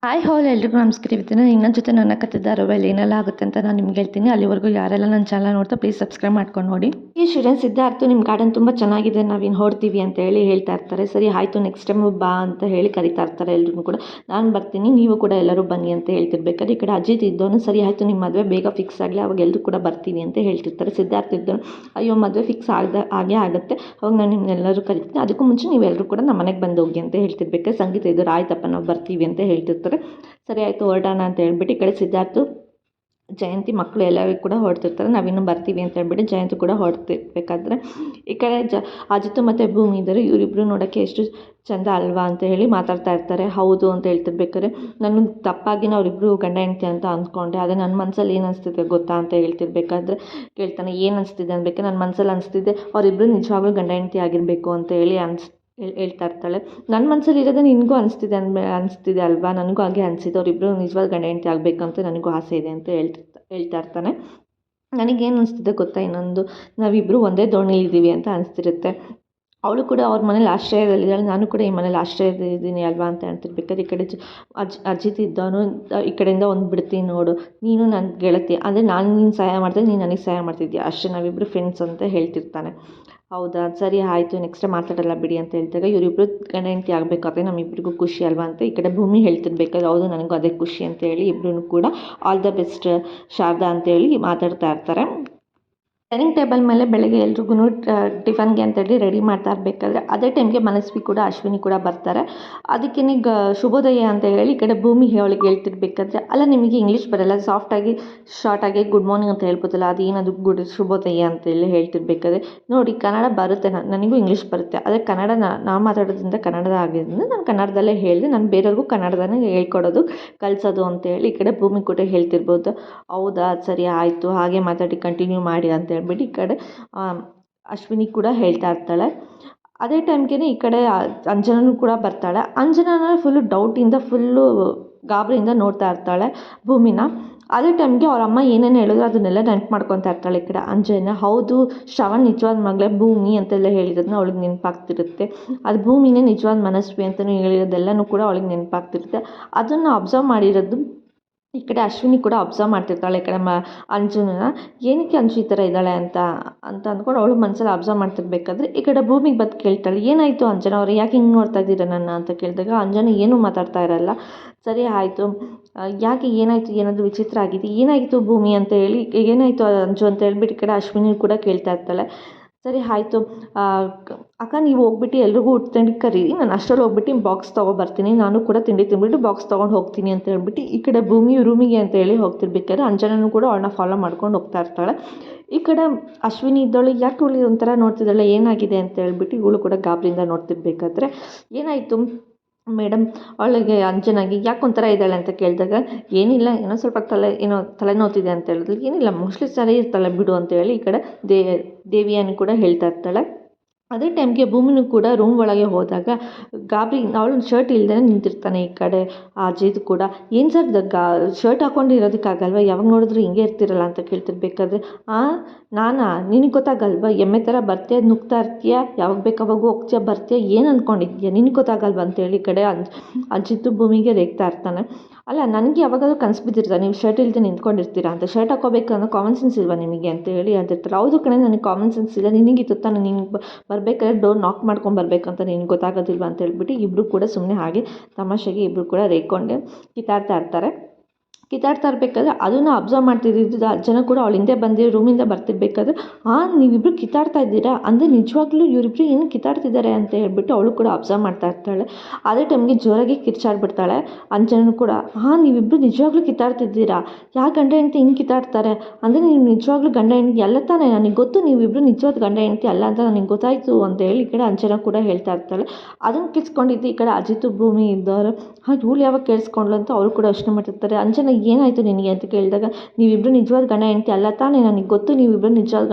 Hi ಹಾಲ್ ಎಲ್ರಿಗೂ ನಮಸ್ಕಾರ. ಇವತ್ತಿನ ಇನ್ನೊಂದು ಜೊತೆ ನನ್ನ ಕಥೆ ಧಾರಾವಾಹಿಯಲ್ಲಿ ಏನೆಲ್ಲ ಆಗುತ್ತೆ ಅಂತ ನಾನು ನಿಮ್ಗೆ ಹೇಳ್ತೀನಿ. ಅಲ್ಲಿವರೆಗೂ ಯಾರೆಲ್ಲ ನನ್ನ ಚಾನಲ್ ನೋಡ್ತಾ ಪ್ಲೀಸ್ ಸಬ್ಸ್ಕ್ರೈಬ್ ಮಾಡ್ಕೊಂಡು ನೋಡಿ. ಈ ಸ್ಟೂಡೆಂಟ್ ಸಿದ್ಧಾರ್ಥ್ ನಿಮ್ಮ ಗಾರ್ಡನ್ ತುಂಬ ಚೆನ್ನಾಗಿದೆ, ನಾವಿನ್ನು ಹೊಡ್ತೀವಿ ಅಂತ ಹೇಳಿ ಹೇಳ್ತಾ ಇರ್ತಾರೆ. ಸರಿ ಆಯಿತು, ನೆಕ್ಸ್ಟ್ ಟೈಮ್ ಬಾ ಅಂತ ಹೇಳಿ ಕರಿತಾ ಇರ್ತಾರೆ. ಎಲ್ರಿಗೂ ಕೂಡ ನಾನು ಬರ್ತೀನಿ, ನೀವು ಕೂಡ ಎಲ್ಲರೂ ಬನ್ನಿ ಅಂತ ಹೇಳ್ತಿರ್ಬೇಕಾದ್ರೆ ಈ ಕಡೆ ಅಜಿತ್ ಇದ್ದವನು ಸರಿ ಆಯಿತು ನಿಮ್ಮ ಮದುವೆ ಬೇಗ ಫಿಕ್ಸ್ ಆಗಲಿ, ಅವಾಗ ಎಲ್ಲರೂ ಕೂಡ ಬರ್ತೀವಿ ಅಂತ ಹೇಳ್ತಿರ್ತಾರೆ. ಸಿದ್ಧಾರ್ಥ್ ಇದ್ದವನು ಅಯ್ಯೋ ಮದುವೆ ಫಿಕ್ಸ್ ಹಾಗೇ ಆಗುತ್ತೆ, ಅವಾಗ ನಾನು ನಿಮ್ಮೆಲ್ಲರೂ ಕರಿತೀನಿ, ಅದಕ್ಕೂ ಮುಂಚೆ ನೀವೆಲ್ಲರೂ ಕೂಡ ನಮ್ಮ ಮನೆಗೆ ಬಂದು ಹೋಗಿ ಅಂತ ಹೇಳ್ತಿರ್ಬೇಕಾದ್ರೆ ಸಂಗೀತ ಇದ್ದರು ಆಯ್ತಪ್ಪ ನಾವು ಬರ್ತೀವಿ ಅಂತ ಹೇಳ್ತಿರ್ತಾರೆ. ಸರಿ ಆಯಿತು ಹೊರಡೋಣ ಅಂತ ಹೇಳ್ಬಿಟ್ಟು ಈ ಕಡೆ ಸಿದ್ಧಾರ್ಥ್ ಜಯಂತಿ ಮಕ್ಕಳು ಎಲ್ಲರಿಗೂ ಕೂಡ ಹೊರಡ್ತಿರ್ತಾರೆ. ನಾವಿನ್ನೂ ಬರ್ತೀವಿ ಅಂತ ಹೇಳ್ಬಿಟ್ಟು ಜಯಂತಿ ಕೂಡ ಹೊರಡ್ತಿರ್ಬೇಕಾದ್ರೆ ಈ ಕಡೆ ಅಜಿತ್ ಮತ್ತು ಭೂಮಿ ಇದ್ದರು. ಇವರಿಬ್ಬರು ನೋಡೋಕ್ಕೆ ಎಷ್ಟು ಚಂದ ಅಲ್ವಾ ಅಂತ ಹೇಳಿ ಮಾತಾಡ್ತಾ ಇರ್ತಾರೆ. ಹೌದು ಅಂತ ಹೇಳ್ತಿರ್ಬೇಕಾದ್ರೆ ನಾನು ತಪ್ಪಾಗಿ ಅವರಿಬ್ಬರು ಗಂಡ ಹೆಂಡತಿ ಅಂತ ಅಂದ್ಕೊಂಡೆ, ಅದೇ ನನ್ನ ಮನಸ್ಸಲ್ಲಿ ಏನು ಅನಿಸ್ತಿದೆ ಗೊತ್ತಾ ಅಂತ ಹೇಳ್ತಿರ್ಬೇಕಾದ್ರೆ ಕೇಳ್ತಾನೆ. ಏನು ಅನಿಸ್ತಿದೆ ಅನ್ಬೇಕು, ನನ್ನ ಮನಸ್ಸಲ್ಲಿ ಅನಿಸ್ತಿದೆ ಅವರಿಬ್ಬರು ನಿಜವಾಗ್ಲೂ ಗಂಡ ಹೆಂಡತಿ ಆಗಿರಬೇಕು ಅಂತ ಹೇಳಿ ಹೇಳ್ತಾ ಇರ್ತಾಳೆ. ನನ್ನ ಮನಸ್ಸಲ್ಲಿ ಇರೋದೇ ನಿನಗೂ ಅನಿಸ್ತಿದೆ ಅಲ್ವಾ, ನನಗೂ ಹಾಗೆ ಅನಿಸಿದೆ, ಅವರಿಬ್ಬರು ನಿಜವಾದ ಗಂಡ ಹೆಂಡತಿ ಆಗಬೇಕು ಅಂತ ನನಗೂ ಆಸೆ ಇದೆ ಅಂತ ಹೇಳ್ತಾ ಇರ್ತಾನೆ. ನನಗೇನು ಅನಿಸ್ತಿದೆ ಗೊತ್ತಾ, ಇನ್ನೊಂದು ನಾವಿಬ್ಬರು ಒಂದೇ ದೋಣಿಲಿದ್ದೀವಿ ಅಂತ ಅನಿಸ್ತಿರುತ್ತೆ. ಅವಳು ಕೂಡ ಅವ್ರ ಮನೇಲಿ ಆಶ್ರಯದಲ್ಲಿದ್ದಾಳೆ, ನಾನು ಕೂಡ ಈ ಮನೇಲಿ ಆಶ್ರಯದಲ್ಲಿದ್ದೀನಿ ಅಲ್ವಾ ಅಂತ ಹೇಳ್ತಿರ್ಬೇಕಾದ್ರೆ ಈ ಕಡೆ ಅಜಿತ್ ಇದ್ದವನು ಈ ಕಡೆಯಿಂದ ಒಂದು ಬಿಡ್ತೀನಿ ನೋಡು, ನೀನು ನನ್ನ ಗೆಳತಿ ಅಂದರೆ ನಾನು ನೀನು ಸಹಾಯ ಮಾಡ್ತೀನಿ, ನೀನು ನನಗೆ ಸಹಾಯ ಮಾಡ್ತಿದ್ದೀಯ ಅಷ್ಟೇ, ನಾವಿಬ್ಬರು ಫ್ರೆಂಡ್ಸ್ ಅಂತ ಹೇಳ್ತಿರ್ತಾನೆ. ಹೌದಾ ಸರಿ ಆಯಿತು ನೆಕ್ಸ್ಟ್ ಮಾತಾಡಲ್ಲ ಬಿಡಿ ಅಂತ ಹೇಳ್ದಾಗ ಇವರಿಬ್ಬರು ಗಂಡ ಹೆಂಡತಿ ಆಗಬೇಕಾದ್ರೆ ನಮ್ಮಿಬ್ಬರಿಗೂ ಖುಷಿ ಅಲ್ವಾ ಅಂತ ಈ ಕಡೆ ಭೂಮಿ ಹೇಳ್ತಿರ್ಬೇಕಾದ್ರೆ ಹೌದು ನನಗೂ ಅದೇ ಖುಷಿ ಅಂತ ಹೇಳಿ ಇಬ್ಬರೂ ಕೂಡ ಆಲ್ ದ ಬೆಸ್ಟ್ ಶಾರದಾ ಅಂತೇಳಿ ಮಾತಾಡ್ತಾ ಇರ್ತಾರೆ. ಡೈನಿಂಗ್ ಟೇಬಲ್ ಮೇಲೆ ಬೆಳಗ್ಗೆ ಎಲ್ರಿಗೂ ಟಿಫನ್ಗೆ ಅಂತೇಳಿ ರೆಡಿ ಮಾಡ್ತಾ ಇರಬೇಕಾದ್ರೆ ಅದೇ ಟೈಮ್ಗೆ ಮನಸ್ವಿ ಕೂಡ ಅಶ್ವಿನಿ ಕೂಡ ಬರ್ತಾರೆ. ಅದಕ್ಕೆ ಶುಭೋದಯ ಅಂತ ಹೇಳಿ ಈ ಕಡೆ ಭೂಮಿ ಅವಳಿಗೆ ಹೇಳ್ತಿರ್ಬೇಕಾದ್ರೆ ಅಲ್ಲ ನಿಮಗೆ ಇಂಗ್ಲೀಷ್ ಬರಲ್ಲ, ಸಾಫ್ಟಾಗಿ ಶಾರ್ಟಾಗಿ ಗುಡ್ ಮಾರ್ನಿಂಗ್ ಅಂತ ಹೇಳ್ಬೋದಲ್ಲ, ಅದೇನದು ಶುಭೋದಯ ಅಂತೇಳಿ ಹೇಳ್ತಿರ್ಬೇಕಾದ್ರೆ ನೋಡಿ ಕನ್ನಡ ಬರುತ್ತೆ, ನನಗೂ ಇಂಗ್ಲೀಷ್ ಬರುತ್ತೆ, ಆದರೆ ಕನ್ನಡ ನಾವು ಮಾತಾಡೋದ್ರಿಂದ ಕನ್ನಡದ ಆಗಿದ್ದರಿಂದ ನಾನು ಕನ್ನಡದಲ್ಲೇ ಹೇಳಿದೆ, ನಾನು ಬೇರೆಯವ್ರಿಗೂ ಕನ್ನಡದನ್ನೇ ಹೇಳ್ಕೊಡೋದು ಕಲಿಸೋದು ಅಂತೇಳಿ ಈ ಕಡೆ ಭೂಮಿ ಕೂಡ ಹೇಳ್ತಿರ್ಬೋದು. ಹೌದಾ ಸರಿ ಆಯಿತು ಹಾಗೆ ಮಾತಾಡಿ ಕಂಟಿನ್ಯೂ ಮಾಡಿ ಅಂತ ಹೇಳ್ಬಿಟ್ಟು ಈ ಕಡೆ ಅಶ್ವಿನಿ ಕೂಡ ಹೇಳ್ತಾ ಇರ್ತಾಳೆ. ಅದೇ ಟೈಮ್ಗೆ ಈ ಕಡೆ ಅಂಜನೂ ಕೂಡ ಬರ್ತಾಳೆ. ಅಂಜನಾನ ಫುಲ್ಲು ಡೌಟಿಂದ ಫುಲ್ಲು ಗಾಬರಿಯಿಂದ ನೋಡ್ತಾ ಇರ್ತಾಳೆ ಭೂಮಿನ. ಅದೇ ಟೈಮ್ಗೆ ಅವ್ರ ಅಮ್ಮ ಏನೇನು ಹೇಳಿದ್ರು ಅದನ್ನೆಲ್ಲ ನೆನಪು ಮಾಡ್ಕೊತಾ ಇರ್ತಾಳೆ ಈ ಕಡೆ ಅಂಜನ. ಹೌದು ಶ್ರವಣ್ ನಿಜವಾದ ಮಗಳೇ ಭೂಮಿ ಅಂತೆಲ್ಲ ಹೇಳಿರೋದನ್ನ ಅವಳಿಗೆ ನೆನಪಾಗ್ತಿರುತ್ತೆ, ಅದು ಭೂಮಿನೇ ನಿಜವಾದ ಮನಸ್ವಿ ಅಂತಲೂ ಹೇಳಿರೋದೆಲ್ಲನೂ ಕೂಡ ಅವಳಿಗೆ ನೆನಪಾಗ್ತಿರುತ್ತೆ. ಅದನ್ನು ಅಬ್ಸರ್ವ್ ಮಾಡಿರೋದು ಈ ಕಡೆ ಅಶ್ವಿನಿ ಕೂಡ ಅಬ್ಸರ್ವ್ ಮಾಡ್ತಿರ್ತಾಳೆ ಈ ಕಡೆ ಅಂಜುನ, ಏನಕ್ಕೆ ಅಂಜು ಈ ಥರ ಇದ್ದಾಳೆ ಅಂತ ಅಂದ್ಕೊಂಡು ಅವಳು ಮನಸ್ಸಲ್ಲಿ ಅಬ್ಸರ್ವ್ ಮಾಡ್ತಿರ್ಬೇಕಾದ್ರೆ ಈ ಕಡೆ ಭೂಮಿಗೆ ಬಂದು ಕೇಳ್ತಾಳೆ, ಏನಾಯಿತು ಅಂಜನ ಅವ್ರು ಯಾಕೆ ಹಿಂಗೆ ನೋಡ್ತಾ ಇದ್ದೀರಾ ನನ್ನ ಅಂತ ಕೇಳಿದಾಗ ಅಂಜನ ಏನೂ ಮಾತಾಡ್ತಾ ಇರಲ್ಲ. ಸರಿ ಆಯಿತು ಯಾಕೆ ಏನಾಯಿತು, ಏನಾದರೂ ವಿಚಿತ್ರ ಆಗಿದೆ, ಏನಾಯಿತು ಭೂಮಿ ಅಂತ ಹೇಳಿ ಏನಾಯಿತು ಅಂಜು ಅಂತ ಹೇಳ್ಬಿಟ್ಟು ಈ ಕಡೆ ಅಶ್ವಿನಿ ಕೂಡ ಕೇಳ್ತಾ ಇರ್ತಾಳೆ. ಸರಿ ಆಯಿತು ಅಕ್ಕ ನೀವು ಹೋಗ್ಬಿಟ್ಟು ಎಲ್ರಿಗೂ ತಿಂಡಿ ಕರೀರಿ, ನಾನು ಅಷ್ಟರಲ್ಲಿ ಹೋಗ್ಬಿಟ್ಟು ಬಾಕ್ಸ್ ತೊಗೊಬರ್ತೀನಿ, ನಾನು ಕೂಡ ತಿಂಡಿ ತಿಂದ್ಬಿಟ್ಟು ಬಾಕ್ಸ್ ತೊಗೊಂಡು ಹೋಗ್ತೀನಿ ಅಂತ ಹೇಳ್ಬಿಟ್ಟು ಈ ಕಡೆ ಭೂಮಿ ರೂಮಿಗೆ ಅಂತ ಹೇಳಿ ಹೋಗ್ತಿರ್ಬೇಕಾದ್ರೆ ಅಂಜನೂ ಕೂಡ ಅವಳನ್ನ ಫಾಲೋ ಮಾಡ್ಕೊಂಡು ಹೋಗ್ತಾ ಇರ್ತಾಳೆ. ಈ ಕಡೆ ಅಶ್ವಿನಿ ಇದ್ದವಳು ಯಾಕೆ ಇವಳು ಒಂಥರ ನೋಡ್ತಿದ್ದಾಳೆ ಏನಾಗಿದೆ ಅಂತ ಹೇಳ್ಬಿಟ್ಟು ಇವಳು ಕೂಡ ಗಾಬರಿಯಿಂದ ನೋಡ್ತಿರ್ಬೇಕಾದ್ರೆ ಏನಾಯಿತು ಮೇಡಮ್ ಅವಳಿಗೆ ಅಂಜನಾಗಿ ಯಾಕೆ ಒಂಥರ ಇದ್ದಾಳೆ ಅಂತ ಕೇಳಿದಾಗ ಏನಿಲ್ಲ ಏನೋ ಸ್ವಲ್ಪ ತಲೆನೋತಿದೆ ಅಂತ ಹೇಳಿದ್ರು. ಏನಿಲ್ಲ ಮೋಸ್ಟ್ಲಿ ಸರಿ ಇರ್ತಾಳೆ ಬಿಡು ಅಂತ ಹೇಳಿ ಈ ಕಡೆ ದೇವಿಯನ್ನು ಕೂಡ ಹೇಳ್ತಾ ಇರ್ತಾಳೆ. ಅದೇ ಟೈಮ್ಗೆ ಭೂಮಿನೂ ಕೂಡ ರೂಮ್ ಒಳಗೆ ಹೋದಾಗ ಗಾಬರಿ ಅವಳು ಶರ್ಟ್ ಇಲ್ಲದೇ ನಿಂತಿರ್ತಾನೆ. ಈ ಕಡೆ ಅಜಿತ್ ಕೂಡ ಏನು ಸರ್ ಶರ್ಟ್ ಹಾಕ್ಕೊಂಡಿರೋದಕ್ಕಾಗಲ್ವ, ಯಾವಾಗ ನೋಡಿದ್ರು ಹಿಂಗೆ ಇರ್ತಿರಲ್ಲ ಅಂತ ಕೇಳ್ತಿರ್ಬೇಕಾದ್ರೆ ನಾನಾ ನಿನಗೆ ಗೊತ್ತಾಗಲ್ವ, ಎಮ್ಮೆ ಥರ ಬರ್ತೀಯ ನುಗ್ತಾ ಇರ್ತೀಯ, ಯಾವಾಗ ಬೇಕಾವಾಗ ಹೋಗ್ತೀಯ ಬರ್ತೀಯ, ಏನು ಅಂದ್ಕೊಂಡಿದ್ದೀಯ ನಿನಗೆ ಗೊತ್ತಾಗಲ್ವ ಅಂತೇಳಿ ಈ ಕಡೆ ಅಜಿತ್ ಭೂಮಿಗೆ ರೇಗ್ತಾ ಇರ್ತಾನೆ. ಅಲ್ಲ ನನಗೆ ಯಾವಾಗಾದ್ರೂ ಕನಸು ಬಿದ್ದಿರ್ತಾ ನೀವು ಶರ್ಟ್ ಇಲ್ಲದೆ ನಿಂತ್ಕೊಂಡಿರ್ತೀರಾ ಅಂತ, ಶರ್ಟ್ ಹಾಕೋಬೇಕು ಅನ್ನೋ ಕಾಮನ್ ಸೆನ್ಸ್ ಇಲ್ವಾ ನಿಮಗೆ ಅಂತ ಹೇಳಿ ಅಂತಿರ್ತಾರೆ. ಹೌದು ಕಣೆ ನನಗೆ ಕಾಮನ್ ಸೆನ್ಸ್ ಇಲ್ಲ, ನಿನಗಿತ್ತು ತಾನೆ, ನೀನು ಬರಬೇಕಾದ್ರೆ ಡೋರ್ ನಾಕ್ ಮಾಡ್ಕೊಂಡು ಬರಬೇಕಂತ ನಿನಗೆ ಗೊತ್ತಾಗೋದಿಲ್ವ ಅಂತ ಹೇಳ್ಬಿಟ್ಟು ಇಬ್ಬರು ಕೂಡ ಸುಮ್ಮನೆ ಹಾಗೆ ತಮಾಷೆಗೆ ಇಬ್ಬರು ಕೂಡ ರೇಗ್ಕೊಂಡೆ ಕಿತ್ತಾಡ್ತಾ ಇರಬೇಕಾದ್ರೆ ಅದನ್ನು ಅಬ್ಸರ್ವ್ ಮಾಡ್ತಿದ್ದು ಜನ ಕೂಡ ಅವಳ ಹಿಂದೆ ಬಂದು ರೂಮಿಂದ ಬರ್ತಿರ್ಬೇಕಾದ್ರೆ ನೀವಿಬ್ಬರು ಕಿತ್ತಾಡ್ತಾ ಇದ್ದೀರಾ ಅಂದರೆ ನಿಜವಾಗ್ಲೂ ಇವರಿಬ್ಬರು ಏನು ಕಿತ್ತಾಡ್ತಿದ್ದಾರೆ ಅಂತ ಹೇಳ್ಬಿಟ್ಟು ಅವಳು ಕೂಡ ಅಬ್ಸರ್ವ್ ಮಾಡ್ತಾ ಇರ್ತಾಳೆ. ಅದೇ ಟೈಮ್ಗೆ ಜೋರಾಗಿ ಕಿರ್ಚಾಡ್ಬಿಡ್ತಾಳೆ ಅಂಜನೂ ಕೂಡ. ನೀವಿಬ್ಬರು ನಿಜವಾಗ್ಲೂ ಕಿತ್ತಾಡ್ತಿದ್ದೀರಾ, ಯಾಕೆ ಗಂಡ ಹೆಂಡತಿ ಹಿಂಗೆ ಕಿತ್ತಾಡ್ತಾರೆ ಅಂದರೆ ನೀವು ನಿಜವಾಗ್ಲೂ ಗಂಡ ಹೆಂಡತಿ ಅಲ್ಲ ತಾನೇ, ನನಗೆ ಗೊತ್ತು ನೀವಿಬ್ಬರು ನಿಜವಾದ ಗಂಡ ಹೆಂಡತಿ ಅಲ್ಲ ಅಂತ ನನಗೆ ಗೊತ್ತಾಯಿತು ಅಂತ ಹೇಳಿ ಈ ಕಡೆ ಅಂಜನ ಕೂಡ ಹೇಳ್ತಾ ಇರ್ತಾಳೆ. ಅದನ್ನು ಕಿರ್ಸ್ಕೊಂಡಿದ್ದು ಈ ಕಡೆ ಅಜಿತ್ ಭೂಮಿ ಇದ್ದವರು ಇವಳು ಯಾವಾಗ ಕೇಳಿಸ್ಕೊಂಡ್ಲು ಅಂತ ಅವರು ಕೂಡ ಯೋಚನೆ ಮಾಡ್ತಿರ್ತಾರೆ. ಅಂಜನ ಏನಾಯಿತು ನಿನಗೆ ಅಂತ ಕೇಳಿದಾಗ ನೀವಿಬ್ಬರು ನಿಜವಾದ ಗಂಡ ಹೆಂಡತಿ ಅಲ್ಲ ತಾನೇ, ನನಗೆ ಗೊತ್ತು ನೀವಿಬ್ಬರು ನಿಜವಾದ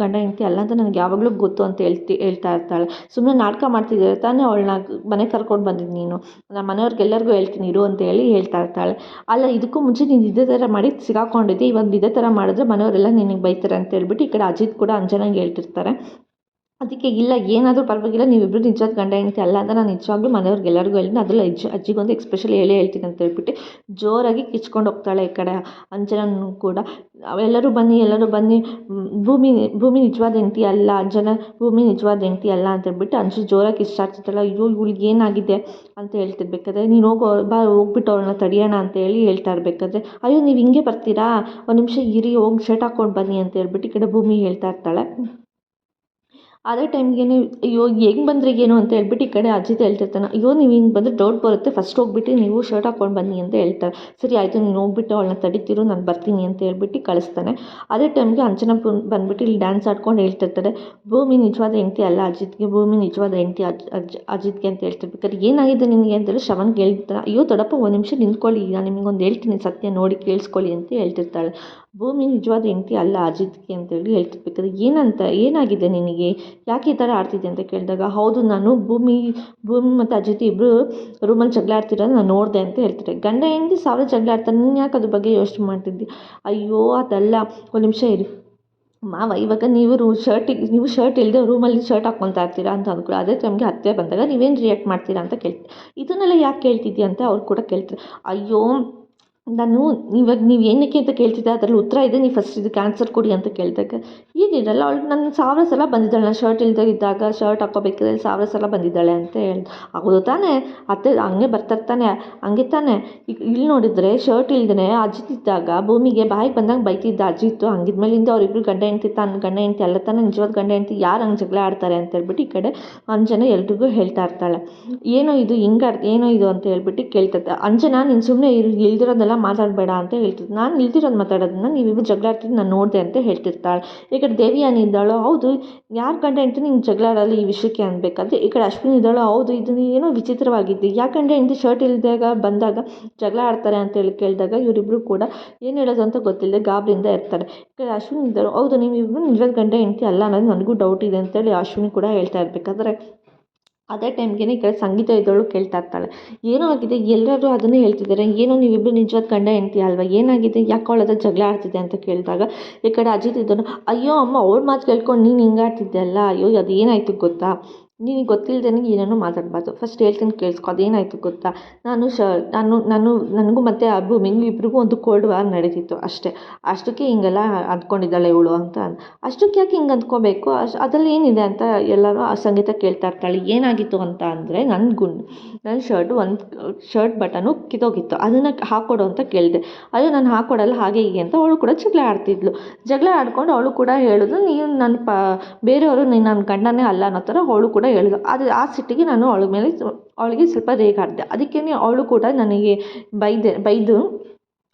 ಗಂಡ ಹೆಂಡತಿ ಅಲ್ಲ ಅಂತ ನನಗೆ ಯಾವಾಗಲೂ ಗೊತ್ತು ಅಂತ ಹೇಳ್ತಾ ಇರ್ತಾಳೆ. ಸುಮ್ಮನೆ ನಾಟಕ ಮಾಡ್ತಿದ್ದಾರೆ ತಾನೇ, ಅವಳನ್ನ ಮನೆಗೆ ಕರ್ಕೊಂಡು ಬಂದಿದ್ದು ನೀನು, ನಮ್ಮ ಮನೆಯವ್ರಿಗೆಲ್ಲರಿಗೂ ಹೇಳ್ತೀನಿ ಇರು ಅಂತ ಹೇಳಿ ಹೇಳ್ತಾ ಇರ್ತಾಳೆ. ಅಲ್ಲ ಇದಕ್ಕೂ ಮುಂಚೆ ನೀನು ಇದೇ ಥರ ಮಾಡಿ ಸಿಗಾಕೊಂಡಿದ್ದೆ, ಇವಾಗ ಇದೇ ಥರ ಮಾಡಿದ್ರೆ ಮನೆಯವರೆಲ್ಲ ನಿನಗೆ ಬೈತಾರೆ ಅಂತ ಹೇಳ್ಬಿಟ್ಟು ಈ ಕಡೆ ಅಜಿತ್ ಕೂಡ ಅಂಜನಾಗೆ ಹೇಳ್ತಿರ್ತಾರೆ. ಅದಕ್ಕೆ ಇಲ್ಲ ಏನಾದರೂ ಪರವಾಗಿಲ್ಲ ನೀವಿಬ್ಬರು ನಿಜವಾದ ಗಂಡ ಹೆಂಡತಿ ಅಲ್ಲ ಅಂತ ನಾನು ನಿಜವಾಗ್ಲೂ ಮನೆಯವ್ರಿಗೆ ಎಲ್ಲರಿಗೂ ಹೇಳಿದ್ದೀನಿ. ಅದರಲ್ಲಿ ಅಜ್ಜಿಗೊಂದು ಎಕ್ಸ್ಪೆಷಲಿ ಹೇಳ್ತೀನಿ ಅಂತ ಹೇಳ್ಬಿಟ್ಟು ಜೋರಾಗಿ ಕಿಚ್ಕೊಂಡು ಹೋಗ್ತಾಳೆ ಈ ಕಡೆ ಅಂಜನನು ಕೂಡ. ಎಲ್ಲರೂ ಬನ್ನಿ ಭೂಮಿ ನಿಜವಾದ ಹೆಂಡತಿ ಅಲ್ಲ, ಭೂಮಿ ನಿಜವಾದ ಹೆಂಡತಿ ಅಲ್ಲ ಅಂತ ಹೇಳ್ಬಿಟ್ಟು ಅಂಜು ಜೋರಾಗಿ ಕಿಚ್ಚಾಡ್ತಿರ್ತಾಳೆ. ಅಯ್ಯೋ ಇವ್ಳಿಗೆ ಏನಾಗಿದೆ ಅಂತ ಹೇಳ್ತಿರ್ಬೇಕಾದ್ರೆ ನೀನು ಹೋಗ್ಬಿಟ್ಟು ಅವಳನ್ನ ತಡಿಯೋಣ ಅಂತ ಹೇಳ್ತಾ ಇರಬೇಕಾದ್ರೆ ಅಯ್ಯೋ ನೀವು ಹಿಂಗೆ ಬರ್ತೀರಾ, ಒಂದು ನಿಮಿಷ ಇರಿ ಹೋಗಿ ಶರ್ಟ್ ಹಾಕ್ಕೊಂಡು ಬನ್ನಿ ಅಂತ ಹೇಳ್ಬಿಟ್ಟು ಈ ಕಡೆ ಭೂಮಿ ಹೇಳ್ತಾ ಇರ್ತಾಳೆ. ಅದೇ ಟೈಮ್ಗೇನೆ ಅಯ್ಯೋ ಹೆಂಗೆ ಬಂದರೆ ಏನು ಅಂತ ಹೇಳ್ಬಿಟ್ಟು ಈ ಕಡೆ ಅಜಿತ್ ಹೇಳ್ತಿರ್ತಾನೆ. ಅಯ್ಯೋ ನೀವು ಹಿಂಗೆ ಬಂದರೆ ಡೌಟ್ ಬರುತ್ತೆ, ಫಸ್ಟ್ ಹೋಗ್ಬಿಟ್ಟು ನೀವು ಶರ್ಟ್ ಹಾಕ್ಕೊಂಡು ಬನ್ನಿ ಅಂತ ಹೇಳ್ತಾರೆ. ಸರಿ ಆಯಿತು ನೀನು ಹೋಗ್ಬಿಟ್ಟು ಅವಳನ್ನ ತಡಿತಿರು, ನಾನು ಬರ್ತೀನಿ ಅಂತ ಹೇಳ್ಬಿಟ್ಟು ಕಳಿಸ್ತಾನೆ. ಅದೇ ಟೈಮ್ಗೆ ಅಂಜನಾ ಬಂದ್ಬಿಟ್ಟು ಇಲ್ಲಿ ಡ್ಯಾನ್ಸ್ ಆಡ್ಕೊಂಡು ಹೇಳ್ತಿರ್ತಾರೆ ಭೂಮಿ ನಿಜವಾದ ಹೆಂಡತಿ ಅಲ್ಲ ಅಜಿತ್ಗೆ, ಭೂಮಿ ನಿಜವಾದ ಹೆಂಡತಿ ಅಜಿತ್ಗೆ ಅಂತ ಹೇಳ್ತಿರ್ಬೇಕಾದ್ರೆ ಏನಾಗಿದೆ ನಿನಗೆ ಅಂತೇಳಿ ಶ್ರವಣ್ಗೆ ಹೇಳ್ತಾನೆ. ಅಯ್ಯೋ ದೊಡ್ಡಪ್ಪ ಒಂದು ನಿಮಿಷ ನಿಂತ್ಕೊಳ್ಳಿ, ನಾನು ನಿಮಗೊಂದು ಹೇಳ್ತೀನಿ ಸತ್ಯ ನೋಡಿ ಕೇಳಿಸ್ಕೊಳ್ಳಿ ಅಂತ ಹೇಳ್ತಿರ್ತಾಳೆ. ಭೂಮಿ ನಿಜವಾದ ಹೆಂಡತಿ ಅಲ್ಲ ಅಜಿತ್ಗೆ ಅಂತೇಳಿ ಹೇಳ್ತಿರ್ಬೇಕಾದ್ರೆ ಏನಾಗಿದೆ ನಿನಗೆ, ಯಾಕೆ ಈ ಥರ ಆಡ್ತಿದ್ದೆ ಅಂತ ಕೇಳಿದಾಗ ಹೌದು ನಾನು ಭೂಮಿ ಮತ್ತು ಅಜಿತ್ ಇಬ್ಬರು ರೂಮಲ್ಲಿ ಜಗಳ ಆಡ್ತಿರೋದು ನಾನು ನೋಡಿದೆ ಅಂತ ಹೇಳ್ತಾರೆ. ಗಂಡ ಹೆಂಡತಿ ಸಾವಿರ ಜಗಳ ಆಡ್ತಾರೆ, ನೀನು ಯಾಕೆ ಅದ್ರ ಬಗ್ಗೆ ಯೋಚನೆ ಮಾಡ್ತಿದ್ದಿ. ಅಯ್ಯೋ ಅದಲ್ಲ ಒಂದು ನಿಮಿಷ ಇರಿ ಮಾವ, ಇವಾಗ ನೀವು ಶರ್ಟ್ ಇಲ್ಲದೆ ರೂಮಲ್ಲಿ ಶರ್ಟ್ ಹಾಕ್ಕೊತಾ ಇರ್ತೀರಾ ಅಂತ ಅಂದ್ಕೊಳ್ಳಿ. ಅದೇ ಟೈಮ್ಗೆ ಅತ್ತೆ ಬಂದಾಗ ನೀವೇನು ರಿಯಾಕ್ಟ್ ಮಾಡ್ತೀರಾ ಅಂತ ಕೇಳ್ತೀವಿ. ಇದನ್ನೆಲ್ಲ ಯಾಕೆ ಕೇಳ್ತಿದ್ದೀಯ ಅಂತ ಅವ್ರು ಕೂಡ ಕೇಳ್ತಾರೆ. ಅಯ್ಯೋ ನಾನು ಇವಾಗ ನೀವು ಏನಕ್ಕೆ ಅಂತ ಕೇಳ್ತಿದ್ದೆ ಅದರಲ್ಲಿ ಉತ್ತರ ಇದೆ, ನೀವು ಫಸ್ಟ್ ಇದಕ್ಕೆ ಆನ್ಸರ್ ಕೊಡಿ ಅಂತ ಕೇಳಿದಾಗ ಏನಿರಲ್ಲ ಅವಳು ನನ್ನ 1000 ಸಲ ಬಂದಿದ್ದಾಳೆ, ನಾನು ಶರ್ಟ್ ಇಲ್ಲದೆ ಇದ್ದಾಗ ಶರ್ಟ್ ಹಾಕ್ಕೋಬೇಕಾದ್ರೆ 1000 ಸಲ ಬಂದಿದ್ದಾಳೆ ಅಂತ ಹೇಳ್ದೆ. ಹೌದು ತಾನೇ ಅತ್ತೆ ಹಂಗೆ ಬರ್ತಾನೆ, ಹಂಗೆ ತಾನೇ ಈಗ ಇಲ್ಲಿ ನೋಡಿದರೆ ಶರ್ಟ್ ಇಲ್ದೇ ಅಜಿತ್ ಇದ್ದಾಗ ಭೂಮಿಗೆ ಬಾಯಿಗೆ ಬಂದಂಗೆ ಬೈತಿದ್ದ ಅಜಿತ್ತು. ಹಂಗಿದ್ಮೇಲಿಂದ ಅವರಿಬ್ರು ಗಂಡ ಹೆಂಡತಿ ಅಲ್ಲ ತಾನೇ ನಿಜವಾದ ಗಂಡ ಹೆಂಡತಿ ಯಾರು ಹಂಗೆ ಜಗಳ ಆಡ್ತಾರೆ ಅಂತ ಹೇಳ್ಬಿಟ್ಟು ಈ ಕಡೆ ಅಂಜನಾ ಎಲ್ರಿಗೂ ಹೇಳ್ತಾ ಇರ್ತಾಳೆ. ಏನೋ ಇದು ಅಂತ ಹೇಳ್ಬಿಟ್ಟು ಕೇಳ್ತದೆ. ಅಂಜನಾ ನೀನು ಸುಮ್ಮನೆ ಇಲ್ದಿರೋದೆಲ್ಲ ಮಾತಾಡಬೇಡ ಅಂತ ಹೇಳ್ತಿದ್ದೆ. ನಾನು ಇಲ್ದಿರೋದು ಮಾತಾಡೋದನ್ನ ನೀವಿಬ್ಬರು ಜಗಳ ಆಡ್ತಿದ್ದು ನಾನು ನೋಡಿದೆ ಅಂತ ಹೇಳ್ತಿರ್ತಾಳೆ. ಈ ಕಡೆ ದೇವಿ ಏನಿದ್ದಾಳೋ ಹೌದು ಯಾರು ಗಂಡ ಹೆಂಡತಿ ನಿಂಗೆ ಜಗಳ ಆಡಲ್ಲ ಈ ವಿಷಯಕ್ಕೆ ಅನ್ಬೇಕಾದ್ರೆ ಈ ಕಡೆ ಅಶ್ವಿನಿ ಇದ್ದಾಳೋ ಹೌದು ಇದು ಏನೋ ವಿಚಿತ್ರವಾಗಿದ್ದು, ಯಾಕಂದರೆ ಹೆಂಡತಿ ಶರ್ಟ್ ಇಲ್ದಾಗ ಬಂದಾಗ ಜಗಳ ಆಡ್ತಾರೆ ಅಂತ ಹೇಳಿ ಕೇಳಿದಾಗ ಇವರಿಬ್ಬರು ಕೂಡ ಏನು ಹೇಳೋದು ಅಂತ ಗೊತ್ತಿಲ್ಲದೆ ಗಾಬರಿಯಿಂದ ಇರ್ತಾರೆ. ಈ ಕಡೆ ಅಶ್ವಿನಿ ಇದ್ದಾರೋ ಹೌದು ನೀವಿಬ್ಬರು ನಿಜವಾದ ಗಂಡ ಹೆಂಡತಿ ಅಲ್ಲ ಅನ್ನೋದು ನನಗೂ ಡೌಟ್ ಇದೆ ಅಂತೇಳಿ ಅಶ್ವಿನಿ ಕೂಡ ಹೇಳ್ತಾ ಇರಬೇಕಾದ್ರೆ ಅದೇ ಟೈಮ್ಗೆ ಈ ಕಡೆ ಸಂಗೀತ ಇದ್ದವಳು ಕೇಳ್ತಾ ಇರ್ತಾಳೆ. ಏನೋ ಆಗಿದೆ, ಎಲ್ಲರೂ ಅದನ್ನೇ ಹೇಳ್ತಿದ್ದಾರೆ, ಏನೋ ನೀವಿಬ್ಬರು ನಿಜವಾದ ಗಂಡ ಹೆಂಡತಿ ಅಲ್ವಾ, ಏನಾಗಿದೆ, ಯಾಕೆ ಅವಳ ಹತ್ರ ಜಗಳ ಆಡ್ತಿದೆ ಅಂತ ಕೇಳಿದಾಗ ಈ ಕಡೆ ಅಜಿತ್ ಇದ್ದನು ಅಯ್ಯೋ ಅಮ್ಮ ಅವಳ ಮಾತು ಕೇಳ್ಕೊಂಡು ನೀನು ಹಿಂಗೆ ಆಡ್ತಿದ್ದೆ ಅಲ್ಲ, ಅಯ್ಯೋ ಅದು ಏನಾಯಿತು ಗೊತ್ತಾ, ನಿನಗೆ ಗೊತ್ತಿಲ್ಲದೇ ಏನೇನೋ ಮಾತಾಡಬಾರ್ದು, ಫಸ್ಟ್ ಹೇಳ್ತೀನಿ ಕೇಳಿಸ್ಕೊ, ಅದೇನಾಯಿತು ಗೊತ್ತಾ, ನನಗೂ ಮತ್ತು ಭೂಮಿಗೂ ಇಬ್ರಿಗೂ ಒಂದು ಕೋಲ್ಡ್ ವಾರ್ ನಡೀತಿತ್ತು ಅಷ್ಟಕ್ಕೆ ಹಿಂಗೆಲ್ಲ ಅಂದ್ಕೊಂಡಿದ್ದಾಳೆ ಇವಳು ಅಂತ ಅಷ್ಟಕ್ಕೆ ಯಾಕೆ ಹಿಂಗೆ ಅಂದ್ಕೋಬೇಕು, ಅದರಲ್ಲಿ ಏನಿದೆ ಅಂತ ಎಲ್ಲರೂ ಆ ಸಂಗೀತ ಕೇಳ್ತಾ ಇರ್ತಾಳೆ. ಏನಾಗಿತ್ತು ಅಂತ ಅಂದರೆ ನನ್ನ ಶರ್ಟ್ ಬಟನು ಕಿತ್ತೋಗಿತ್ತು, ಅದನ್ನು ಹಾಕ್ಕೊಡು ಅಂತ ಕೇಳಿದೆ. ಅಯ್ಯೋ ನಾನು ಹಾಕ್ಕೊಡಲ್ಲ ಹಾಗೆ ಹೀಗೆ ಅಂತ ಅವಳು ಕೂಡ ಜಗಳ ಆಡ್ತಿದ್ಲು. ಜಗಳ ಆಡ್ಕೊಂಡು ಅವಳು ಕೂಡ ಹೇಳಿದ್ರು ನೀನು ಬೇರೆಯವರು ನೀನು ನನ್ನ ಗಂಡನೇ ಅಲ್ಲ ಅನ್ನೋ ಥರ ಅವಳು ಕೂಡ ಹೇಳಿದ್ರು. ಅದು ಆ ಸಿಟ್ಟಿಗೆ ನಾನು ಅವಳಿಗೆ ಸ್ವಲ್ಪ ರೇಗಾಡಿದೆ. ಅದಕ್ಕೇ ಅವಳು ಕೂಡ ನನಗೆ ಬೈದು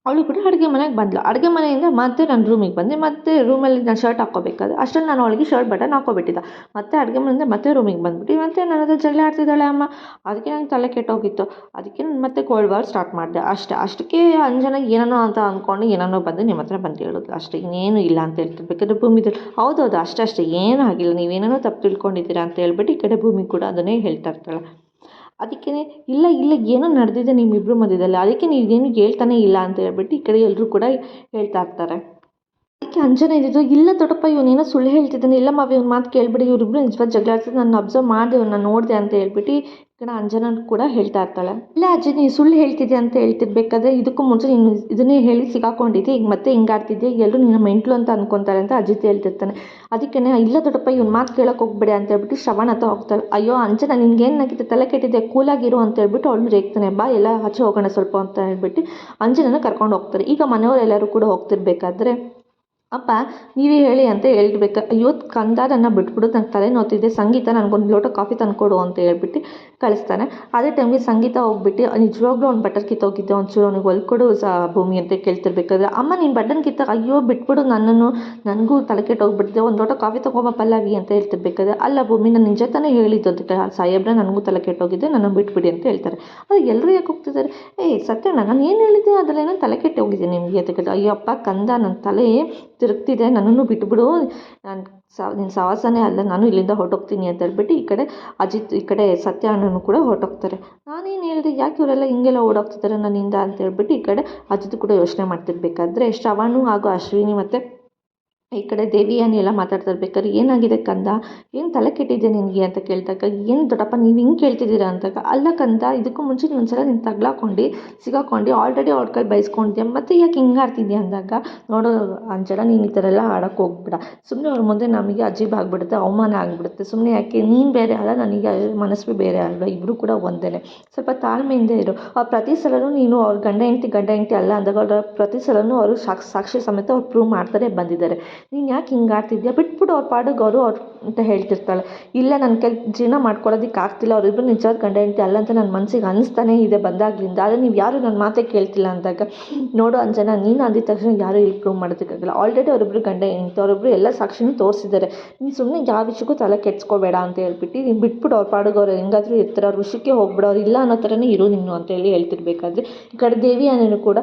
ಅವಳು ಕೂಡ ಅಡುಗೆ ಮನೆಗೆ ಬಂದಳು. ಅಡುಗೆ ಮನೆಯಿಂದ ಮತ್ತೆ ನಾನು ರೂಮಿಗೆ ಬಂದೆ. ಮತ್ತೆ ರೂಮಲ್ಲಿ ನಾನು ಶರ್ಟ್ ಹಾಕ್ಕೋಬೇಕಾದ್ರೆ ಅಷ್ಟರಲ್ಲಿ ನಾನು ಅವಳಿಗೆ ಶರ್ಟ್ ಬಟನ್ ಹಾಕ್ಕೊಬಿಟ್ಟಿದ್ದೆ. ಮತ್ತೆ ಅಡುಗೆ ಮನೆಯಿಂದ ಮತ್ತೆ ರೂಮಿಗೆ ಬಂದ್ಬಿಟ್ಟು ಮತ್ತೆ ನನ್ನ ಹತ್ರ ಜಗಳ ಆಡ್ತಿದ್ದಾಳೆ ಅಮ್ಮ. ಅದಕ್ಕೆ ನಂಗೆ ತಲೆ ಕೆಟ್ಟೋಗಿತ್ತು. ಅದಕ್ಕೆ ನಾನು ಮತ್ತೆ ಕೋಲ್ಡ್ ವಾರ್ ಸ್ಟಾರ್ಟ್ ಮಾಡಿದೆ ಅಷ್ಟಕ್ಕೆ ಅಂಜನ ಏನೇನೋ ಅಂತ ಅಂದ್ಕೊಂಡು ಏನೇನೋ ಬಂದು ನಿಮ್ಮ ಹತ್ರ ಬಂದು ಹೇಳಿದ್ರು ಅಷ್ಟೇ, ಇನ್ನೇನು ಇಲ್ಲ ಅಂತ ಹೇಳ್ತಿರ್ಬೇಕಾದ್ರೆ ಭೂಮಿದು ಹೌದೌದು ಅಷ್ಟೇ ಏನೂ ಆಗಿಲ್ಲ, ನೀವೇನೇನೋ ತಪ್ಪು ತಿಳ್ಕೊಂಡಿದ್ದೀರಾ ಅಂತ ಹೇಳ್ಬಿಟ್ಟು ಈ ಕಡೆ ಭೂಮಿ ಕೂಡ ಅದನ್ನೇ ಹೇಳ್ತಾ ಇರ್ತಾಳೆ. ಅದಕ್ಕೆ ಇಲ್ಲ ಏನೋ ನಡೆದಿದೆ ನಿಮ್ಮಿಬ್ಬರ ಮಧ್ಯದಲ್ಲಿ, ಅದಕ್ಕೆ ನೀವೇನು ಹೇಳ್ತಾನೆ ಇಲ್ಲ ಅಂತ ಹೇಳ್ಬಿಟ್ಟು ಈ ಕಡೆ ಎಲ್ಲರೂ ಕೂಡ ಹೇಳ್ತಾ ಇರ್ತಾರೆ. ಅದಕ್ಕೆ ಅಂಜನಾ ಇದ್ದಿದ್ದು ಇಲ್ಲ ದೊಡ್ಡಪ್ಪ ಇವನೇನೋ ಸುಳ್ಳು ಹೇಳ್ತಿದ್ದಾನೆ, ಇಲ್ಲ ಮಾವಿ ಇವ್ನ ಮಾತು ಕೇಳಿಬಿಡಿ, ಇವರಿಬ್ರು ನಿಜವಾದ ಜಗಳ ಆಡ್ತಿದ್ದು ನಾನು ಅಬ್ಸರ್ವ್ ಮಾಡಿದೆ, ನಾನು ನೋಡಿದೆ ಅಂತ ಹೇಳ್ಬಿಟ್ಟು ಈ ಕಡೆ ಅಂಜನಾ ಕೂಡ ಹೇಳ್ತಾ ಇರ್ತಾಳೆ. ಇಲ್ಲ ಅಜ್ಜಿ ನೀನು ಸುಳ್ಳು ಹೇಳ್ತಿದ್ದೆ ಅಂತ ಹೇಳ್ತಿರ್ಬೇಕಾದ್ರೆ ಇದಕ್ಕೂ ಮುಂಚೆ ನೀನು ಇದನ್ನೇ ಹೇಳಿ ಸಿಗಾಕೊಂಡಿದ್ದೆ, ಈಗ ಮತ್ತೆ ಹಿಂಗಾಡ್ತಿದ್ದೆ, ಎಲ್ಲರೂ ನಿನ್ನ ಮೆಂಟ್ಲು ಅಂತ ಅನ್ಕೊತಾರೆ ಅಂತ ಅಜಿತ್ ಹೇಳ್ತಿರ್ತಾನೆ. ಅದಕ್ಕೆ ಇಲ್ಲ ದೊಡ್ಡಪ್ಪ ಇವ್ನ ಮಾತು ಕೇಳೋಕೆ ಹೋಗ್ಬೇಡಿ ಅಂತ ಹೇಳ್ಬಿಟ್ಟು ಶ್ರವಣ ಅಂತ ಹೋಗ್ತಾಳೆ. ಅಯ್ಯೋ ಅಂಜನಾ ನಿನ್ಗೇನಾಗಿದೆ, ತಲೆ ಕೆಟ್ಟಿದೆ, ಕೂಲಾಗಿರು ಅಂತ ಹೇಳ್ಬಿಟ್ಟು ಅವಳು ರೇಗ್ತಾನೆ. ಬಾ ಎಲ್ಲ ಆಚೆ ಹೋಗೋಣ ಸ್ವಲ್ಪ ಅಂತ ಹೇಳ್ಬಿಟ್ಟು ಅಂಜನನ ಕರ್ಕೊಂಡು ಹೋಗ್ತಾರೆ. ಈಗ ಮನೆಯವರೆಲ್ಲರೂ ಕೂಡ ಹೋಗ್ತಿರ್ಬೇಕಾದ್ರೆ ಅಪ್ಪ ನೀವೇ ಹೇಳಿ ಅಂತ ಹೇಳ್ಬೇಕು. ಅಯ್ಯೋ ಕಂದ ನನ್ನ ಬಿಟ್ಬಿಡು, ನಂಗೆ ತಲೆ ನೋತಿದ್ದೆ, ಸಂಗೀತ ನನಗೊಂದು ಲೋಟ ಕಾಫಿ ತಂದುಕೊಡು ಅಂತ ಹೇಳ್ಬಿಟ್ಟು ಕಳಿಸ್ತಾನೆ. ಅದೇ ಟೈಮ್ಗೆ ಸಂಗೀತ ಹೋಗ್ಬಿಟ್ಟು ನಿಜವಾಗ್ಲೂ ಅವ್ನು ಬಟರ್ ಕಿತ್ತೋಗಿದ್ದೆ, ಒಂಚೂರು ಅವ್ನಿಗೆ ಹೊಲ್ಕೊಡು ಭೂಮಿ ಅಂತ ಕೇಳ್ತಿರ್ಬೇಕಾದ್ರೆ ಅಮ್ಮ ನೀನು ಬಟನ್ ಕಿತ್ತ, ಅಯ್ಯೋ ಬಿಟ್ಬಿಡು ನನಗೂ ತಲೆ ಕೆಟ್ಟೋಗ್ಬಿಟ್ಟಿದೆ, ಒಂದು ಲೋಟ ಕಾಫಿ ತೊಗೊಂಬ ಪಲ್ಲವಿ ಅಂತ ಹೇಳ್ತಿರ್ಬೇಕಾದ್ರೆ ಅಲ್ಲ ಭೂಮಿ ನಾನು ನಿಜ ತಾನೇ ಹೇಳಿದ್ದು ಅದಕ್ಕೆ ಸಾಹೇಬ್ರೆ ನನಗೂ ತಲೆ ಕೆಟ್ಟೋಗಿದೆ, ನನ್ನ ಬಿಟ್ಬಿಡಿ ಅಂತ ಹೇಳ್ತಾರೆ. ಅದು ಎಲ್ಲರೂ ಯಾಕೆ ಹೋಗ್ತಿದ್ದಾರೆ, ಸತ್ಯಣ್ಣ ನಾನು ಏನು ಹೇಳಿದ್ದೆ ಅದರಲ್ಲೇನೋ ತಲೆ ಕೆಟ್ಟು ಹೋಗಿದೆ ನಿಮಗೆ ಅಂತ ಕೇಳ್ತಾರೆ. ಅಯ್ಯೋ ಅಪ್ಪ ಕಂದ ನನ್ನ ತಲೆ ತಿರುಗ್ತಿದೆ, ನನ್ನನ್ನು ಬಿಟ್ಬಿಡು, ನಿನ್ನ ಸಾವಾಸನೇ ಅಲ್ಲ, ನಾನು ಇಲ್ಲಿಂದ ಹೊರಟೋಗ್ತೀನಿ ಅಂತ ಹೇಳ್ಬಿಟ್ಟು ಈ ಕಡೆ ಅಜಿತ್ ಈ ಕಡೆ ಸತ್ಯ ಅಣ್ಣನೂ ಕೂಡ ಹೊರಟೋಗ್ತಾರೆ. ನಾನೇನು ಹೇಳಿದೆ, ಯಾಕೆ ಇವರೆಲ್ಲ ಹಿಂಗೆಲ್ಲ ಓಡೋಗ್ತಿದ್ದಾರೆ ನನ್ನಿಂದ ಅಂತ ಹೇಳ್ಬಿಟ್ಟು ಈ ಕಡೆ ಅಜಿತ್ ಕೂಡ ಯೋಚನೆ ಮಾಡ್ತಿರ್ಬೇಕಾದ್ರೆ ಶ್ರವಣು ಹಾಗೂ ಅಶ್ವಿನಿ ಮತ್ತು ಈ ಕಡೆ ದೇವಿಯಾನಿ ಎಲ್ಲ ಮಾತಾಡ್ತಾ ಇರ್ಬೇಕಾದ್ರೆ ಏನಾಗಿದೆ ಕಂದ, ಏನು ತಲೆ ಕೆಟ್ಟಿದೆ ನಿನಗೆ ಅಂತ ಕೇಳಿದಾಗ, ಏನು ದೊಡ್ಡಪ್ಪ ನೀವು ಹಿಂಗೆ ಕೇಳ್ತಿದ್ದೀರಾ ಅಂದಾಗ, ಅಲ್ಲ ಕಂದ ಇದಕ್ಕೂ ಮುಂಚೆ ನೀನು ಒಂದ್ಸಲ ನೀನು ತಗ್ಲಾಕೊಂಡು ಸಿಗಾಕೊಂಡು ಆಲ್ರೆಡಿ ಅವ್ರ ಕೈ ಬೈಸ್ಕೊಂಡಿದ್ಯಾ ಮತ್ತೆ ಯಾಕೆ ಹಿಂಗೆ ಆಡ್ತಿದ್ಯಾ ಅಂದಾಗ, ನೋಡೋ ಅಂಜನ ನೀನು ಈ ಥರ ಎಲ್ಲ ಆಡೋಕ್ಕೆ ಹೋಗ್ಬಿಡ, ಸುಮ್ಮನೆ ಅವ್ರ ಮುಂದೆ ನಮಗೆ ಅಜೀಬ್ ಆಗಿಬಿಡುತ್ತೆ, ಅವಮಾನ ಆಗಿಬಿಡುತ್ತೆ, ಸುಮ್ಮನೆ ಯಾಕೆ ನೀನು ಬೇರೆ ಅಲ್ಲ ನನಗೆ ಮನಸ್ವಿ ಬೇರೆ ಅಲ್ವಾ, ಇಬ್ಬರು ಕೂಡ ಒಂದೇ, ಸ್ವಲ್ಪ ತಾಳ್ಮೆಯಿಂದ ಇರು. ಅವ್ರು ಪ್ರತಿ ಸಲವೂ ನೀನು ಅವ್ರ ಗಂಡ ಹೆಂಡತಿ ಅಲ್ಲ ಅಂದಾಗ ಅವ್ರ ಪ್ರತಿ ಸಲವೂ ಅವರು ಸಾಕ್ಷಿ ಸಮೇತ ಅವ್ರು ಪ್ರೂವ್ ಮಾಡ್ತಾರೆ ಬಂದಿದ್ದಾರೆ. ನೀನು ಯಾಕೆ ಹಿಂಗೆ ಆಡ್ತಿದ್ಯಾ, ಬಿಟ್ಬಿಟ್ಟು ಅವ್ರ ಪಾಡಿಗೆ ಅವರು ಅಂತ ಹೇಳ್ತಿರ್ತಾಳೆ. ಇಲ್ಲ ನನ್ನ ಕೈಲಿ ಜೀವನ ಮಾಡ್ಕೊಳ್ಳೋದಕ್ಕೆ ಆಗ್ತಿಲ್ಲ, ಅವರಿಬ್ಬರು ನಿಜವಾದ ಗಂಡ ಹೆಂಡತಿ ಅಲ್ಲ ಅಂತ ನನ್ನ ಮನಸ್ಸಿಗೆ ಅನಿಸ್ತಾನೇ ಇದೆ ಬಂದಾಗಲಿಂದ, ಆದರೆ ನೀವು ಯಾರು ನನ್ನ ಮಾತೇ ಕೇಳ್ತಿಲ್ಲ ಅಂದಾಗ, ನೋಡು ಅಂಜನ ನೀನು ಅಂದಿದ ತಕ್ಷಣ ಯಾರು ಇಲ್ಲಿ ಪ್ರೂವ್ ಮಾಡೋದಕ್ಕಾಗಲ್ಲ, ಆಲ್ರೆಡಿ ಅವರಿಬ್ಬರು ಗಂಡ ಹೆಂಡತಿ, ಅವರಿಬ್ಬರು ಎಲ್ಲ ಸಾಕ್ಷಿನೂ ತೋರಿಸಿದ್ದಾರೆ, ನೀನು ಸುಮ್ಮನೆ ಯಾವ ವಿಷಯಕ್ಕೂ ತಲೆ ಕೆಡ್ಸ್ಕೋಬೇಡ ಅಂತ ಹೇಳ್ಬಿಟ್ಟು ನೀನು ಬಿಟ್ಬಿಟ್ಟು ಅವ್ರ ಪಾಡಿಗೆ ಅವ್ರು ಹೆಂಗಾದರೂ ಇರ್ತಾರೆ, ಅವ್ರ ವಿಷಯಕ್ಕೆ ಹೋಗ್ಬಿಡು, ಅವ್ರು ಇಲ್ಲ ಅನ್ನೋ ಥರನೇ ಇರು ನೀನು ಅಂತ ಹೇಳ್ತಿರ್ಬೇಕಾದ್ರೆ, ಈ ಕಡೆ ದೇವಿಯಾನಿನೂ ಕೂಡ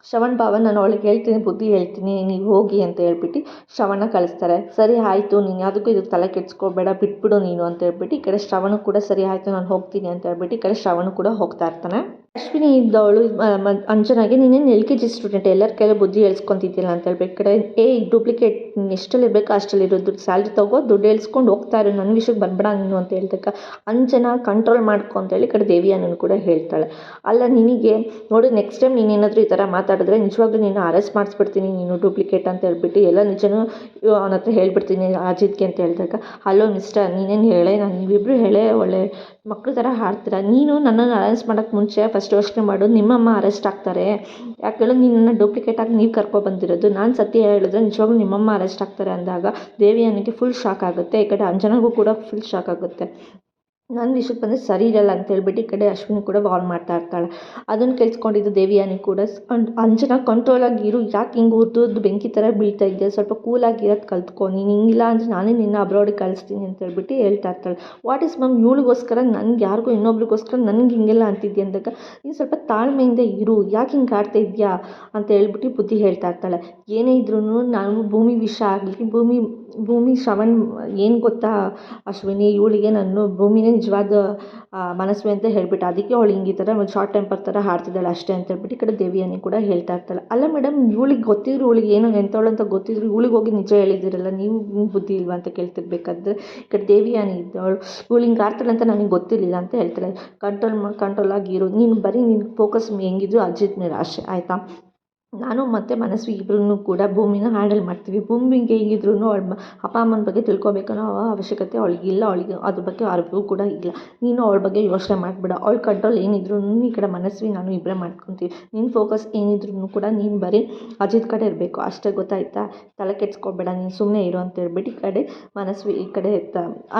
ಶ್ರವಣ್ ಭಾವ ನಾನು ಅವಳಿಗೆ ಹೇಳ್ತೀನಿ, ಬುದ್ಧಿ ಹೇಳ್ತೀನಿ, ನೀವು ಹೋಗಿ ಅಂತ ಹೇಳ್ಬಿಟ್ಟು ಶ್ರವಣ ಕಳಿಸ್ತಾರೆ. ಸರಿ ಆಯಿತು, ನೀನು ಯಾವುದಕ್ಕೂ ಇದಕ್ಕೆ ತಲೆ ಕೆಡ್ಸ್ಕೋಬೇಡ, ಬಿಟ್ಬಿಡು ನೀನು ಅಂತ ಹೇಳ್ಬಿಟ್ಟು ಈ ಕಡೆ ಶ್ರವಣ ಕೂಡ ಸರಿ ಆಯಿತು ನಾನು ಹೋಗ್ತೀನಿ ಅಂತ ಹೇಳ್ಬಿಟ್ಟು ಈ ಕಡೆ ಶ್ರವಣ ಕೂಡ ಹೋಗ್ತಾ ಇರ್ತಾನೆ. ಅಶ್ವಿನಿ ಇದ್ದವಳು ಅಂಜನಾಗೆ ನೀನೇನು LKG ಸ್ಟೂಡೆಂಟ್, ಎಲ್ಲರ ಕೈಲೇ ಬುದ್ಧಿ ಹೇಳ್ಸ್ಕೊತಿದ್ದಿಲ್ಲ ಅಂತ ಹೇಳ್ಬೇಕು. ಕಡೆ ಡೂಪ್ಲಿಕೇಟ್ ಎಷ್ಟಲ್ಲಿ ಇರಬೇಕು ಅಷ್ಟಲ್ಲಿ ಇರೋ ದುಡ್ಡು ಸ್ಯಾಲ್ರಿ ತಗೋ, ದುಡ್ಡು ಹೇಳ್ಸ್ಕೊಂಡು ಹೋಗ್ತಾ ಇರೋ, ನನ್ನ ವಿಷಯಕ್ಕೆ ಬಂದ್ಬೇಡ ನೀನು ಅಂತ ಹೇಳ್ತಕ್ಕ, ಅಂಜನ ಕಂಟ್ರೋಲ್ ಮಾಡ್ಕೊ ಅಂತೇಳಿ ಕಡೆ ದೇವಿಯಾನೂ ಕೂಡ ಹೇಳ್ತಾಳೆ. ಅಲ್ಲ ನಿನಗೆ ನೋಡು, ನೆಕ್ಸ್ಟ್ ಟೈಮ್ ನೀನೇನಾದರೂ ಈ ಥರ ಮಾತಾಡಿದ್ರೆ ನಿಜವಾಗ್ಲೂ ನೀನು ಅರೆಸ್ಟ್ ಮಾಡಿಸ್ಬಿಡ್ತೀನಿ, ನೀನು ಡೂಪ್ಲಿಕೇಟ್ ಅಂತ ಹೇಳ್ಬಿಟ್ಟು ಎಲ್ಲ ನಿಜನೂ ಅವನ ಹತ್ರ ಹೇಳ್ಬಿಡ್ತೀನಿ ಅಜಿತ್ಗೆ ಅಂತ ಹೇಳಿದಾಗ, ಹಲೋ ಮಿಸ್ಟರ್ ನೀನೇನು ಹೇಳೇ, ನೀವಿಬ್ಬರು ಹೇಳೇ ಒಳ್ಳೆ ಮಕ್ಳ ಥರ ಹಾಡ್ತೀರ, ನೀನು ನನ್ನನ್ನು ಅರೆಸ್ಟ್ ಮಾಡೋಕ್ಕೆ ಮುಂಚೆ ಫಸ್ಟ್ ಯೋಚನೆ ಮಾಡು, ನಿಮ್ಮಮ್ಮ ಅರೆಸ್ಟ್ ಆಗ್ತಾರೆ, ಯಾಕೆ ಹೇಳು, ನಿನ್ನನ್ನು ಡೂಪ್ಲಿಕೇಟ್ ಆಗಿ ನೀವು ಕರ್ಕೊಬಂದಿರೋದು, ನಾನು ಸತ್ಯ ಹೇಳಿದ್ರೆ ನಿಜವಾಗ್ಲೂ ನಿಮ್ಮಮ್ಮ ಅರೆಸ್ಟ್ ಆಗ್ತಾರೆ ಅಂದಾಗ ದೇವಿಯಾನಿಗೆ ಫುಲ್ ಶಾಕ್ ಆಗುತ್ತೆ. ಈ ಕಡೆ ಅಂಜನಾಗೂ ಕೂಡ ಫುಲ್ ಶಾಕ್ ಆಗುತ್ತೆ. ನನ್ನ ವಿಷಯಕ್ಕೆ ಬಂದರೆ ಸರಿ ಇರಲ್ಲ ಅಂತ ಹೇಳ್ಬಿಟ್ಟು ಈ ಕಡೆ ಅಶ್ವಿನಿ ಕೂಡ ವಾರ್ನ್ ಮಾಡ್ತಾ ಇರ್ತಾಳೆ. ಅದನ್ನು ಕೇಳಿಸ್ಕೊಂಡಿದ್ದು ದೇವಿಯಾನಿ ಕೂಡ ಅಂಜನ ಕಂಟ್ರೋಲಾಗಿ ಇರು, ಯಾಕೆ ಹಿಂಗೆ ಉರ್ದು ಬೆಂಕಿ ಥರ ಬೀಳ್ತಾ ಇದೆಯಾ, ಸ್ವಲ್ಪ ಕೂಲಾಗಿ ಇರೋದು ಕಲ್ತ್ಕೊ, ನೀನು ಹಿಂಗಿಲ್ಲ ಅಂದರೆ ನಾನೇ ನಿನ್ನ ಅಬ್ರಾಡಿಗೆ ಕಳಿಸ್ತೀನಿ ಅಂತ ಹೇಳ್ಬಿಟ್ಟು ಹೇಳ್ತಾ ಇರ್ತಾಳೆ. ವಾಟ್ ಈಸ್ ಮ್ಯಾಮ್, ಇವಳಿಗೋಸ್ಕರ ನನಗೆ ಯಾರಿಗೂ ಇನ್ನೊಬ್ರಿಗೋಸ್ಕರ ನನಗೆ ಹಿಂಗೆಲ್ಲ ಅಂತಿದ್ಯಾ ಅಂದಾಗ, ನೀನು ಸ್ವಲ್ಪ ತಾಳ್ಮೆಯಿಂದ ಇರು, ಯಾಕೆ ಹಿಂಗೆ ಆಡ್ತಾ ಇದೆಯಾ ಅಂತ ಹೇಳ್ಬಿಟ್ಟು ಬುದ್ಧಿ ಹೇಳ್ತಾ ಇರ್ತಾಳೆ. ಏನೇ ಇದ್ರೂ ನಾನು ಭೂಮಿ ವಿಷಯ ಆಗಲಿ, ಭೂಮಿ ಶ್ರವಣ್ ಏನು ಗೊತ್ತಾ ಅಶ್ವಿನಿ, ಇವಳಿಗೆ ನಾನು ಭೂಮಿನೇ ನಿಜವಾದ ಮನಸ್ವಿ ಅಂತ ಹೇಳ್ಬಿಟ್ಟು, ಅದಕ್ಕೆ ಅವಳು ಹಿಂಗೆ ಈ ಥರ ಒಂದು ಶಾರ್ಟ್ ಟೆಂಪರ್ ಥರ ಹಾಡ್ತಿದ್ದಾಳೆ ಅಷ್ಟೇ ಅಂತ ಹೇಳ್ಬಿಟ್ಟು ಈ ಕಡೆ ದೇವಿಯಾನಿ ಕೂಡ ಹೇಳ್ತಾ ಇರ್ತಾಳೆ. ಅಲ್ಲ ಮೇಡಮ್, ಇವಳಿಗೆ ಗೊತ್ತಿದ್ರು, ಇವಳಿಗೆ ಏನೋ ಎಂಥವಳು ಅಂತ ಗೊತ್ತಿದ್ರು ಇವಳಿಗೆ ಹೋಗಿ ನಿಜ ಹೇಳಿದಿರಲ್ಲ, ನೀವು ಬುದ್ಧಿ ಇಲ್ವಾ ಅಂತ ಕೇಳ್ತಿರ್ಬೇಕಾದ್ರೆ ಈ ಕಡೆ ದೇವಿಯಾನಿ ಇದ್ದವಳು, ಇವಳು ಹಿಂಗೆ ಆಡ್ತಾಳೆ ಅಂತ ನನಗೆ ಗೊತ್ತಿರಲಿಲ್ಲ ಅಂತ ಹೇಳ್ತಾಳೆ. ಕಂಟ್ರೋಲ್ ಆಗಿರು, ನೀನು ಬರೀ ನಿನ್ನ ಫೋಕಸ್ ಹೆಂಗಿದ್ರು ಅಜಿತ್ ಮೇಲೆ ಅಷ್ಟೇ ಆಯಿತಾ, ನಾನು ಮತ್ತು ಮನಸ್ವಿ ಇಬ್ಬರೂ ಕೂಡ ಭೂಮಿನ ಹ್ಯಾಂಡಲ್ ಮಾಡ್ತೀವಿ, ಭೂಮಿಗೆ ಹೇಗಿದ್ರು ಅವಳ ಅಪ್ಪ ಅಮ್ಮನ ಬಗ್ಗೆ ತಿಳ್ಕೊಬೇಕನ್ನೋ ಅವಶ್ಯಕತೆ ಅವಳಿಗಿಲ್ಲ, ಅವಳಿಗೆ ಅದ್ರ ಬಗ್ಗೆ ಅರಿವು ಕೂಡ ಇಲ್ಲ, ನೀನು ಅವಳ ಬಗ್ಗೆ ಯೋಚನೆ ಮಾಡಿಬಿಡ, ಅವಳ ಕಂಟ್ರೋಲ್ ಏನಿದ್ರು ಈ ಕಡೆ ಮನಸ್ವಿ ನಾನು ಇಬ್ಬರೇ ಮಾಡ್ಕೊತೀವಿ, ನಿನ್ನ ಫೋಕಸ್ ಏನಿದ್ರು ಕೂಡ ನೀನು ಬರೀ ಅಜಿತ್ ಕಡೆ ಇರಬೇಕು ಅಷ್ಟೇ, ಗೊತ್ತಾಯ್ತಾ, ತಲೆ ಕೆಡ್ಸ್ಕೊಬೇಡ, ನೀನು ಸುಮ್ಮನೆ ಇರು ಅಂತ ಹೇಳ್ಬಿಟ್ಟು ಈ ಕಡೆ ಮನಸ್ವಿ ಈ ಕಡೆ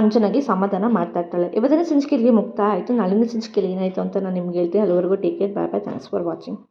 ಅಂಜನಾಗೆ ಸಮಾಧಾನ ಮಾಡ್ತಾ ಇರ್ತಾಳೆ. ಇವತ್ತಿನ ಸಂಚಿಕೆಯಲ್ಲಿ ಮುಕ್ತ ಆಯಿತು. ನಾಳಿನ ಸಂಚಿಕೆಯಲ್ಲಿ ಏನಾಯಿತು ಅಂತ ನಾನು ನಿಮ್ಗೆ ಹೇಳ್ತೀನಿ. ಅಲ್ಲಿವರೆಗೂ take care, bye bye, thanks for watching.